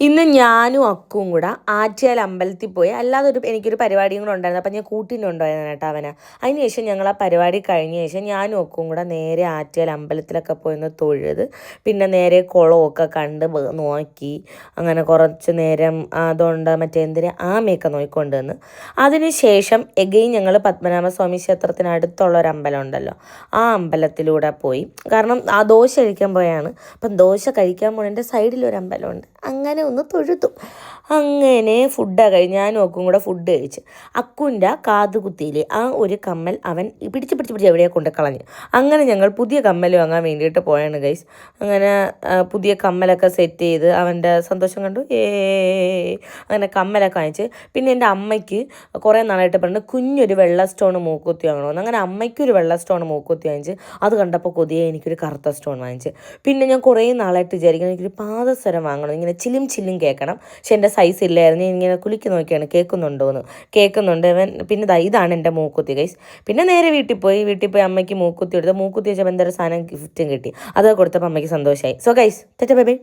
ഇന്ന് ഞാനും അക്കുവും കൂടെ ആറ്റിയാൽ അമ്പലത്തിൽ പോയി. അല്ലാതെ എനിക്കൊരു പരിപാടിയും കൂടെ ഉണ്ടായിരുന്നു. അപ്പം ഞാൻ കൂട്ടിനുണ്ടായിരുന്നു കേട്ടോ അവനെ. അതിന് ശേഷം ഞങ്ങൾ ആ പരിപാടി കഴിഞ്ഞ ശേഷം ഞാനും അക്കുവും കൂടെ നേരെ ആറ്റിയാൽ അമ്പലത്തിലൊക്കെ പോയി ഒന്ന് തൊഴുത്, പിന്നെ നേരെ കുളമൊക്കെ കണ്ട് നോക്കി. അങ്ങനെ കുറച്ച് നേരം അതുകൊണ്ട് ആമയൊക്കെ നോക്കിക്കൊണ്ട് വന്ന്. അതിന് ശേഷം എഗെയിൻ ഞങ്ങൾ പത്മനാഭസ്വാമി ക്ഷേത്രത്തിനടുത്തുള്ള ഒരു അമ്പലം ഉണ്ടല്ലോ, ആ അമ്പലത്തിലൂടെ പോയി. കാരണം ആ ദോശ കഴിക്കാൻ പോയാണ്. അപ്പം ദോശ കഴിക്കാൻ പോണതിൻ്റെ സൈഡിലൊരു അമ്പലമുണ്ട്. അങ്ങനെ ഒന്ന് തൊഴുതു. അങ്ങനെ ഫുഡൊക്കെ കഴിഞ്ഞ് ഞാനും അക്കും കൂടെ ഫുഡ് കഴിച്ച്. അക്കുൻ്റെ കാതുകുത്തിയിൽ ആ ഒരു കമ്മൽ അവൻ പിടിച്ച് എവിടെയോ കൊണ്ട് കളഞ്ഞു. അങ്ങനെ ഞങ്ങൾ പുതിയ കമ്മൽ വാങ്ങാൻ വേണ്ടിയിട്ട് പോയാണ് ഗൈസ്. അങ്ങനെ പുതിയ കമ്മലൊക്കെ സെറ്റ് ചെയ്ത് അവൻ്റെ സന്തോഷം കണ്ടു. അങ്ങനെ കമ്മലൊക്കെ വാങ്ങിച്ച്. പിന്നെ എൻ്റെ അമ്മയ്ക്ക് കുറേ നാളായിട്ട് പറഞ്ഞു കുഞ്ഞൊരു വെള്ള സ്റ്റോൺ മൂക്കുത്തി വാങ്ങണമെന്ന്. അങ്ങനെ അമ്മയ്ക്കൊരു വെള്ള സ്റ്റോൺ മൂക്കുത്തി വാങ്ങിച്ച്. അത് കണ്ടപ്പോൾ കൊതിയെ എനിക്കൊരു കറുത്ത സ്റ്റോൺ വാങ്ങിച്ച്. പിന്നെ ഞാൻ കുറേ നാളായിട്ട് വിചാരിക്കണം എനിക്കൊരു പാദസരം വാങ്ങണം, ഇങ്ങനെ ചില്ലും കേൾക്കണം. പക്ഷെ എൻ്റെ സൈസ് ഇല്ലായിരുന്നു. ഇങ്ങനെ കുലുക്കി നോക്കിയാണ് കേൾക്കുന്നുണ്ടോയെന്ന്. കേൾക്കുന്നുണ്ട് അവൻ. പിന്നെ ഇതാണ് എൻ്റെ മൂക്കുത്തി ഗൈസ്. പിന്നെ നേരെ വീട്ടിൽ പോയി അമ്മയ്ക്ക് മൂക്കുത്തി എടുത്ത്. മൂക്കുത്തി വെച്ചപ്പോൾ എന്തൊരു സാധനം ഗിഫ്റ്റും കിട്ടി. അത് കൊടുത്തപ്പോൾ അമ്മയ്ക്ക് സന്തോഷമായി. So guys, bye bye.